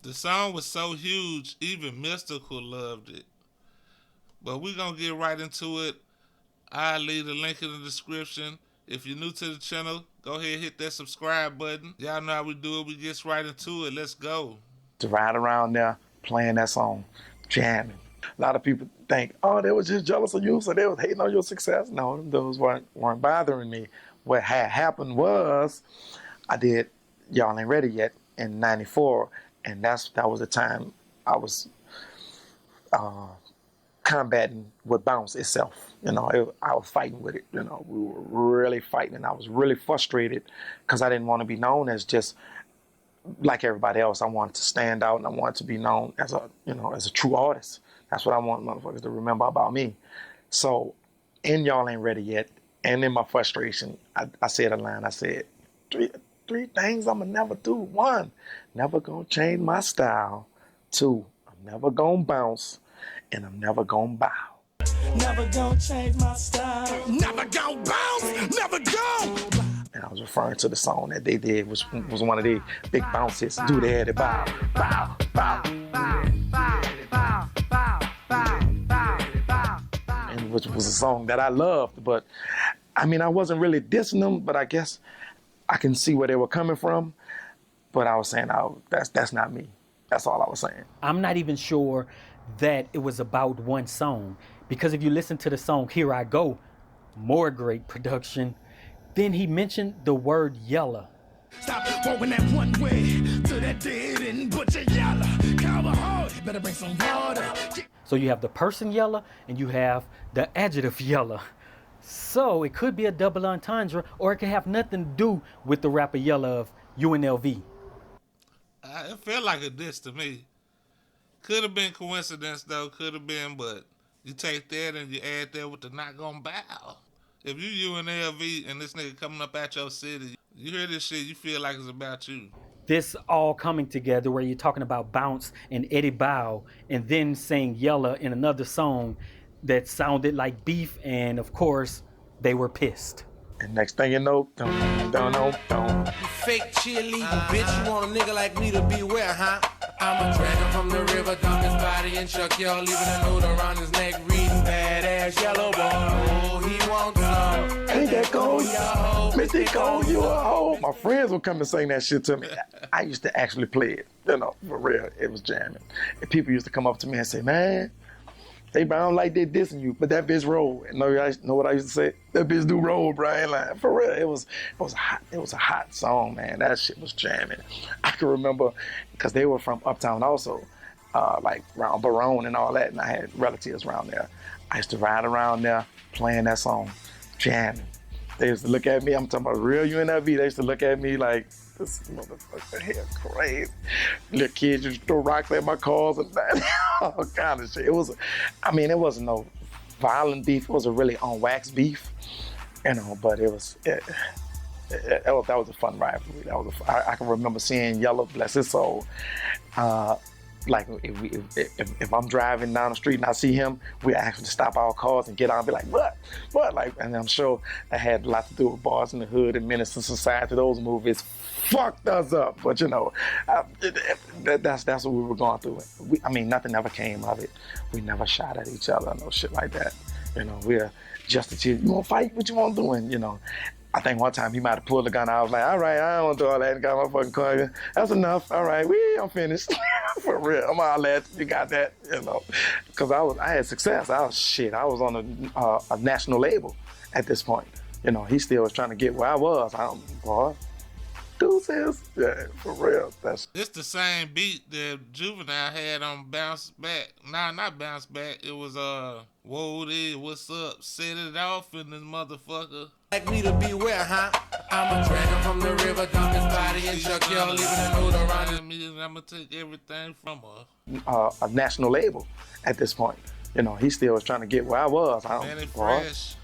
The song was so huge, even Mystical loved it. But we're going to get right into it. I'll leave the link in the description. If you're new to the channel, go ahead and hit that subscribe button. Y'all know how we do it. We get right into it. Let's go. To ride around there playing that song, jamming. A lot of people think, oh, they were just jealous of you, so they was hating on your success. No, those weren't bothering me. What had happened was I did Y'all Ain't Ready Yet in '94, and that was the time I was combating with Bounce itself. I was fighting with it. We were really fighting, and I was really frustrated because I didn't want to be known as just like everybody else. I wanted to stand out, and I wanted to be known as a true artist. That's what I want motherfuckers to remember about me. So in Y'all Ain't Ready Yet, and in my frustration, I said a line. I said, three things I'ma never do. One, never gonna change my style. Two, I'm never gonna bounce, and I'm never gonna bow. Never gonna change my style. Never gonna bounce. Never gonna. And I was referring to the song that they did, which was one of the big bounces. Do the head bow, bow, bow, bow, bow, bow, bow, bow, bow, bow. And which was a song that I loved, but I mean, I wasn't really dissing them, but I guess I can see where they were coming from. But I was saying, oh, that's not me. That's all I was saying. I'm not even sure that it was about one song, because if you listen to the song Here I Go, more great production. Then he mentioned the word yella. Stop walking that one way to that dead end, but you yella. Cover hard, better bring some water. So you have the person yella and you have the adjective yella. So it could be a double entendre, or it can have nothing to do with the rapper Yella of UNLV. It felt like a diss to me. Could have been coincidence though, could have been, but you take that and you add that with the not gonna bow. If you UNLV and this nigga coming up at your city, you hear this shit, you feel like it's about you. This all coming together where you're talking about Bounce and Eddie Bow, and then saying Yella in another song that sounded like beef, and of course, they were pissed. And next thing you know, don't. You fake cheerleading, bitch. You want a nigga like me to beware, huh? I'm a dragon from the river, dump his body and Chuck y'all, leaving a note around his neck, reading badass yellow boy. Oh, he wants some. Ain't that cold? Mr. Cole, you a hoe. My friends would come and sing that shit to me. I used to actually play it, for real. It was jamming. And people used to come up to me and say, man, they don't like they dissing you, but that bitch roll. And know what I used to say? That bitch do roll, Brian. Like, for real, it was a hot song, man. That shit was jamming. I can remember because they were from Uptown also, like around Barone and all that, and I had relatives around there. I used to ride around there playing that song, jamming. They used to look at me. I'm talking about real UNLV. They used to look at me like, this motherfucker here crazy. Little kids used to throw rocks at my cars and all kind of shit. It wasn't no violent beef. It was a really on wax beef, but that was a fun ride for me. I can remember seeing Yellow, bless his soul. Like if I'm driving down the street and I see him, we actually stop our cars and get out and be like, what? Like, and I'm sure that had a lot to do with Boys in the Hood and Menace to Society. Those movies fucked us up, but that's what we were going through. Nothing ever came of it. We never shot at each other, no shit like that. We're just a chill. You want to fight? What you want doing? I think one time he might have pulled the gun out. I was like, all right, I don't want to do all that. And got my fucking car. That's enough. All right, I'm finished. For real. I'm all that. You got that, Because I had success. I was on a national label at this point. He still was trying to get where I was. Boy, deuces. Yeah, for real. It's the same beat that Juvenile had on Bounce Back. Nah, not Bounce Back. It was, whoa there, what's up? Set it off in this motherfucker. Like me to beware, huh? I'm a dragon from the river, dump his body and Chuck y'all, leaving a note around his me. I'm gonna take everything from her. A national label at this point. He still was trying to get where I was. Manny Fresh.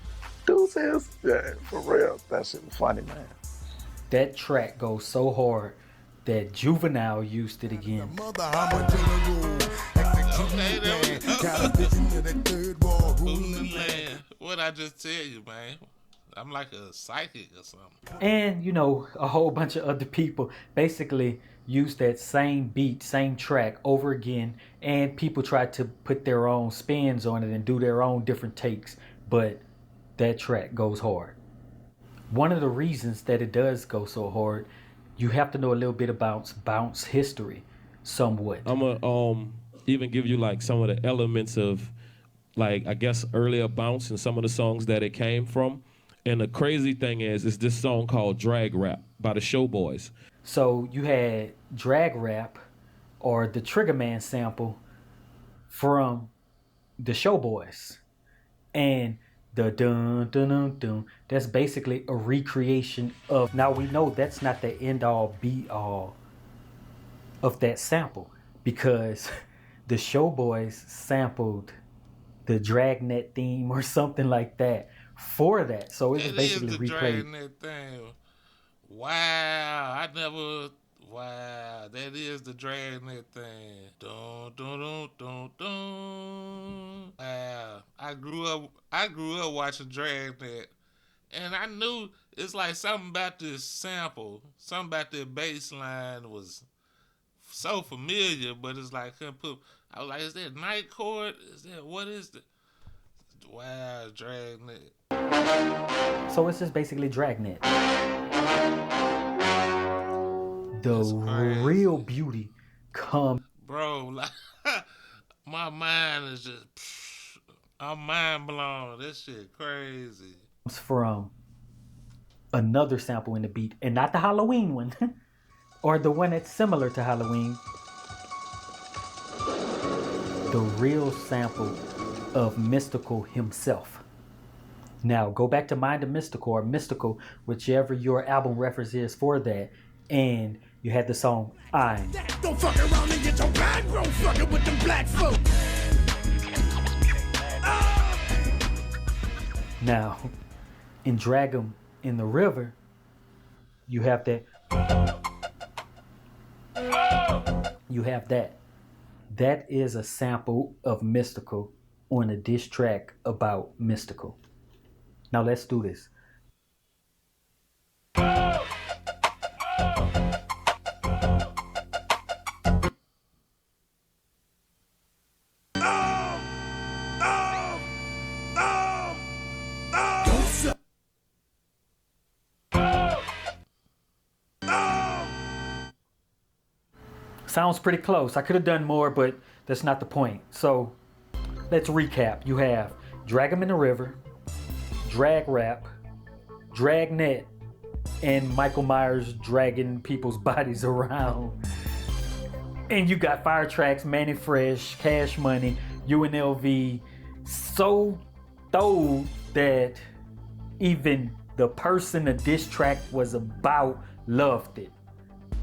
Deuces. Yeah, for real. That shit was funny, man. That track goes so hard that Juvenile used it again. Okay, there we go. What I just tell you, man. I'm like a psychic or something. And you know, a whole bunch of other people basically use that same beat, same track over again, and people try to put their own spins on it and do their own different takes, but that track goes hard. One of the reasons that it does go so hard, you have to know a little bit about bounce history somewhat. I'm gonna even give you like some of the elements of, like, I guess earlier bounce and some of the songs that it came from. And the crazy thing is this song called Drag Rap by the Showboys. So you had drag rap or the Trigger Man sample from the Showboys. And the dun dun dun dun, that's basically a recreation of, now we know that's not the end all be all of that sample, because the Showboys sampled the Dragnet theme or something like that for that. So it was basically is the replayed. Dragnet thing. Wow, that is the Dragnet thing. Dun dun dun dun dun. Wow, I grew up watching Dragnet, and I knew it's like something about this sample, something about that bass line was so familiar, but it's like I was like, is that Night Court? Is that, what is the? Wow, Dragnet. So it's just basically Dragnet. The real beauty comes. Bro, like, my mind is just, I'm mind blown. This shit crazy. From another sample in the beat, and not the Halloween one, or the one that's similar to Halloween. The real sample of Mystical himself. Now go back to Mind of Mystical or Mystical, whichever your album reference is for that, and you had the song I'm. Don't fuck around and get your back roll fucking with them black folk. Now, in Drag 'Em in the River, you have that. You have that. That is a sample of Mystical on a diss track about Mystical. Now let's do this. Sounds pretty close. I could have done more, but that's not the point. So let's recap. You have Drag 'Em in the River, Drag Rap, Dragnet, and Michael Myers dragging people's bodies around. And you got Fire Tracks, Manny Fresh, Cash Money, UNLV, so throw that even the person the diss track was about loved it.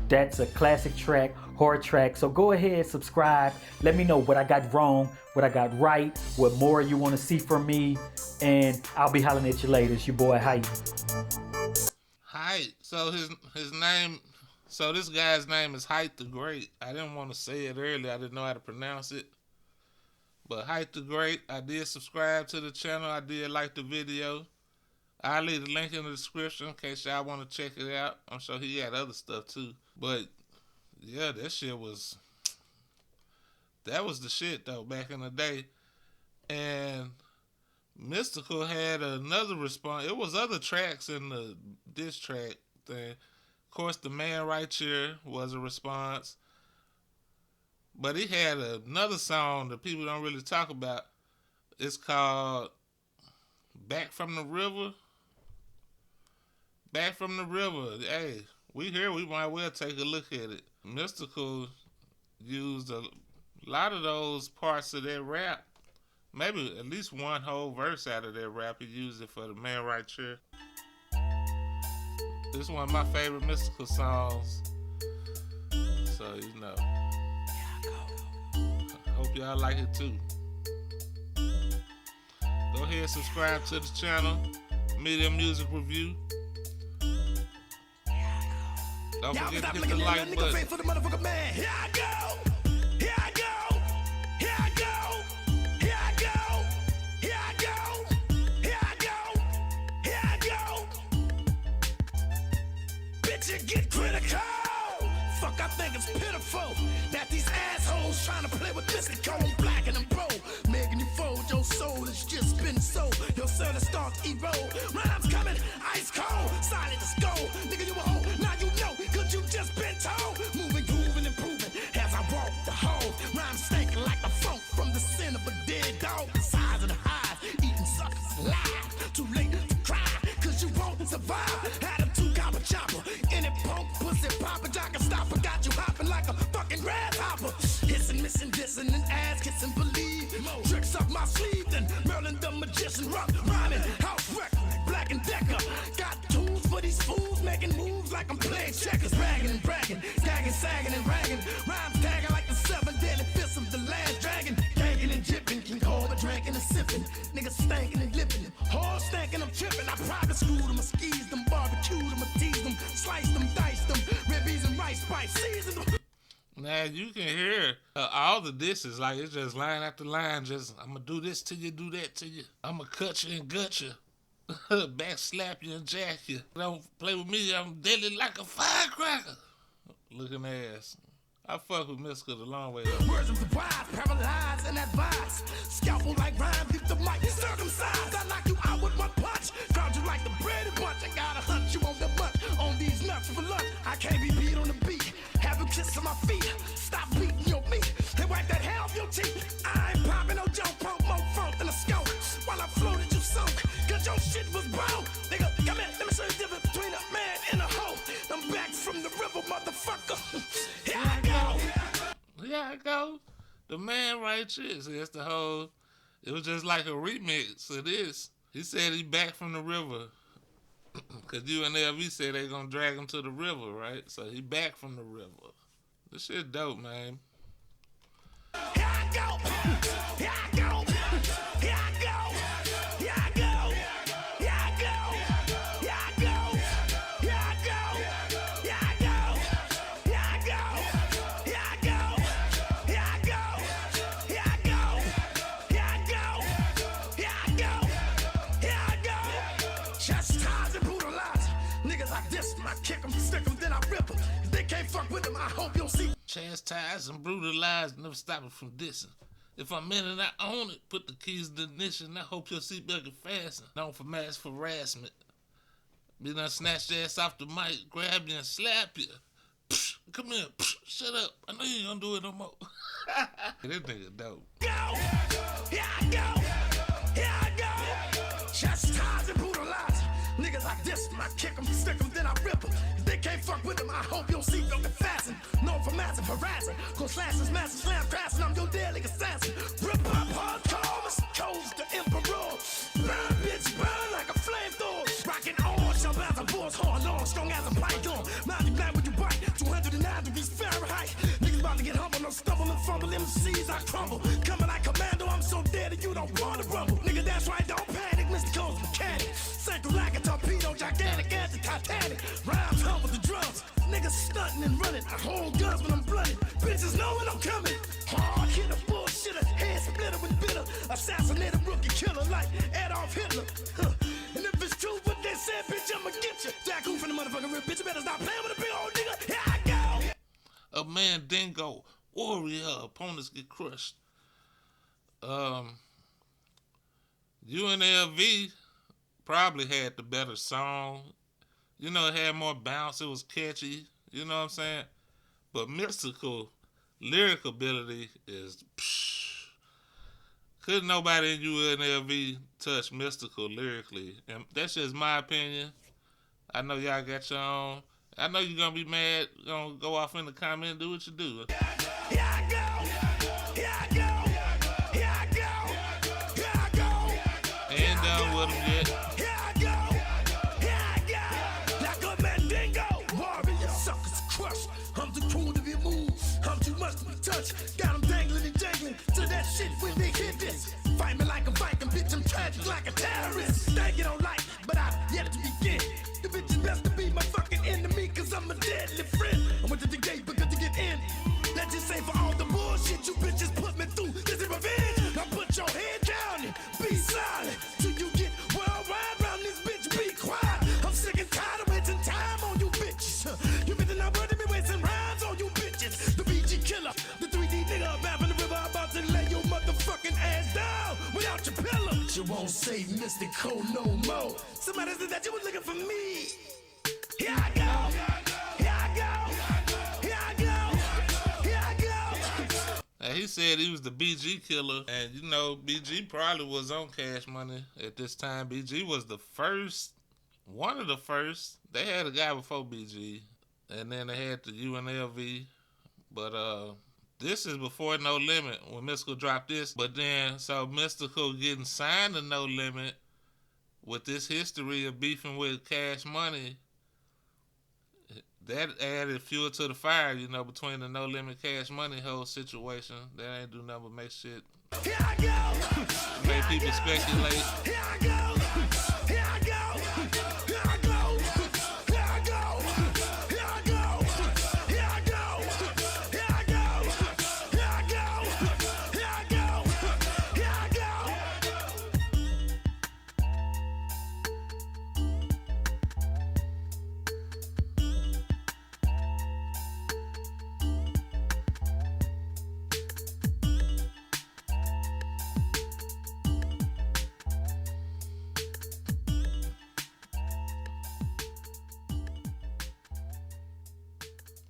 That's a classic track, hard track. So go ahead, subscribe. Let me know what I got wrong, what I got right, what more you want to see from me. And I'll be hollering at you later. It's your boy, Hype. Hype. So his name, so this guy's name is Hype the Great. I didn't want to say it earlier. I didn't know how to pronounce it. But Hype the Great, I did subscribe to the channel. I did like the video. I'll leave the link in the description in case y'all want to check it out. I'm sure he had other stuff too. But yeah, that was the shit though back in the day. And Mystical had another response. It was other tracks in the diss track thing. Of course, The Man Right Here was a response. But he had another song that people don't really talk about. It's called Back from the River. Back from the River. Hey, we here. We might well take a look at it. Mystical used a lot of those parts of that rap. Maybe at least one whole verse out of that rap. He used it for The Man Right Here. This is one of my favorite Mystical songs. So, you know. I hope y'all like it too. Go ahead, subscribe to the channel. Media Music Review. Don't forget to hit the like button. think it's pitiful that these assholes trying to play with this and call them black and them bro. Making you fold, your soul has just been sold. Your soul is start to erode. Rhymes coming, ice cold, silent as gold. Nigga, you a hoe, now you know, cause you just been told. Moving, grooving, improving as I walk the hall. Rhymes stinking like the funk from the sin of a dead dog. The size of the highs, eating suckers alive. Too late to cry, cause you won't survive. Had a two-copper chopper, in it punk, pussy, papa, jock, and stopper. Got you hopping like a fucking grasshopper. Hissing, missing, dissing, and ass kissing, believe. Tricks up my sleeve, then Merlin the magician, rock, rhyming, house wreck, Black and Decker. Got tools for these fools, making moves like I'm playing checkers. Ragging and bragging, gagging, sagging, and ragging. Rhymes tagging like the 7 deadly fists of the last dragon. Gagging and jipping, King Cobra drinking and sipping. Niggas stankin' and lippin', horse stankin', I'm trippin'. I private school them, I skis them, barbecue them, I tease them, slice them, dice them, ribbies and rice spice, season them. Now you can hear all the disses, like it's just line after line. Just I'm gonna do this to you, do that to you. I'm gonna cut you and gut you, back slap you and jack you. Don't play with me, I'm deadly like a firecracker. Looking ass. I fuck with Mystical the long way though. Words of the wise, paralyzed and advised. Scalpel like rhyme, beat the mic, circumcised. I knock you out with one punch. Crowd you like the bread and bunch. I gotta hunt you on the butt. On these nuts for lunch. I can't be beat on the beat. Have you kiss on my feet. Stop beating your meat. And wipe that hell off your teeth. I ain't popping no joke, pump more funk than a scope. While I floated, you soak. Cause your shit was broke. Nigga, come here, let me show you the difference between a man and a hoe. I'm back from the river, motherfucker. Here I go. Here I go. The man right here. See, that's the whole. It was just like a remix of this. He said he back from the river. Cause UNLV said they gonna drag him to the river, right? So he back from the river. This shit dope, man. Here I go. Here I go. Here I go. Here I go. Here I go. Here I go. Here I go. Here I go. Here I go. Here I go. Here I go. Here I go. Here I go. Here I go. Here I go. Chastise and brutalize. Niggas like this, I kick them, stick them, then I rip them. If they can't fuck with them, I hope you'll see. Chastise and brutalize, never stop it from dissing. If I'm in and I own it, put the keys in the ignition. I hope your seatbelt get fastened. Known for mass harassment. Be done snatch your ass off the mic, grab you and slap you. Psh, come here, psh, shut up. I know you ain't gonna do it no more. This nigga dope. Go! Here I go! Here I go! Chastise and brutalize. Niggas like this, I kick them, stick them, then I rip them. If they can't fuck with them, I hope your seatbelt get fastened. Known for massive harassing. Cause slashes, massive slam crashing, I'm your deadly assassin. Rip up hardcore, Mr. Cole's the emperor. Burn, bitch, burn like a flamethrower. Rockin' on, jump as a boar's horn, long, strong as a python. Mind you glad when you bite, 209 degrees Fahrenheit. Niggas about to get humble, no stumble and fumble. MCs, I crumble. Coming like commando, I'm so dead that you don't wanna rumble. Nigga, that's right, don't panic, Mr. Cole's mechanic. Central like a torpedo, gigantic as the Titanic. Rhymes humble the drums. Niggas stunting and running. I hold guns when I'm blooded. Bitches know when I'm coming. Hard hitter, bullshitter, head splitter with bitter. Assassinated rookie killer like Adolf Hitler. And if it's true what they said, bitch, I'ma get you. Jack who from the motherfucking real bitch. You better stop playing with a big old nigga. Here I go. A Mandingo, warrior, opponents get crushed. UNLV probably had the better song. You know, it had more bounce. It was catchy. You know what I'm saying? But Mystical lyric ability is psh. Couldn't nobody in UNLV touch Mystical lyrically. And that's just my opinion. I know y'all got your own. I know you're going to be mad. You're going to go off in the comment and do what you do. Here I go. Here I go. Here I go. Here I go. Ain't done with them yet. Here I go. Here I go. Like a Mandingo. Warrior suckers crushed. I'm too cool to be moved. I'm too much to be touched. Got them dangling and jangling to that shit when they hit this. Fight me like a Viking, bitch. I'm tragic like a terrorist. Think you don't like, but I've yet to begin. The bitch is best to be my fucking enemy, cause I'm a deadly friend. I went to the gate because to get in. That just but you won't save Mr. Cole no more. Somebody said that you was looking for me. Here I go. Here I go. Here I go. Here I go. And he said he was the BG killer, and you know, BG probably was on Cash Money at this time. BG was the first, one of the first. They had a guy before BG, and then they had the UNLV, but this is before No Limit when Mystical dropped this. But then, so Mystical getting signed to No Limit with this history of beefing with Cash Money, that added fuel to the fire, you know, between the No Limit Cash Money whole situation. That ain't do nothing but make shit. Here I go. Make people speculate. Here I go. Here I go. Here I go. Here I go. Here I go. Here I go. Here I go. Here I go. Here I go. Here I go.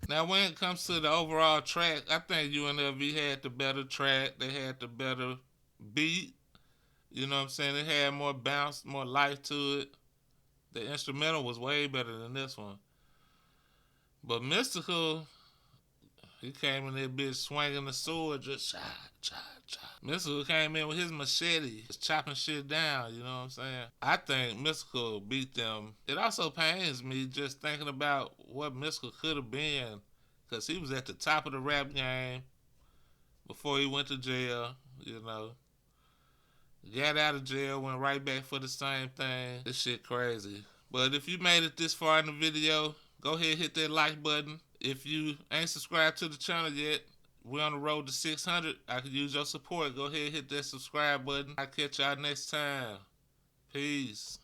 Now, when it comes to the overall track, I think UNLV had the better track. They had the better beat. You know what I'm saying? It had more bounce, more life to it. The instrumental was way better than this one. But Mystical, he came in that bitch swinging the sword, just chop, chop, chop. Mystical came in with his machete, just chopping shit down, you know what I'm saying? I think Mystical beat them. It also pains me just thinking about what Mystical could have been, because he was at the top of the rap game before he went to jail, you know. Got out of jail, went right back for the same thing. This shit crazy. But if you made it this far in the video, go ahead and hit that like button. If you ain't subscribed to the channel yet, we're on the road to 600. I could use your support. Go ahead and hit that subscribe button. I'll catch y'all next time. Peace.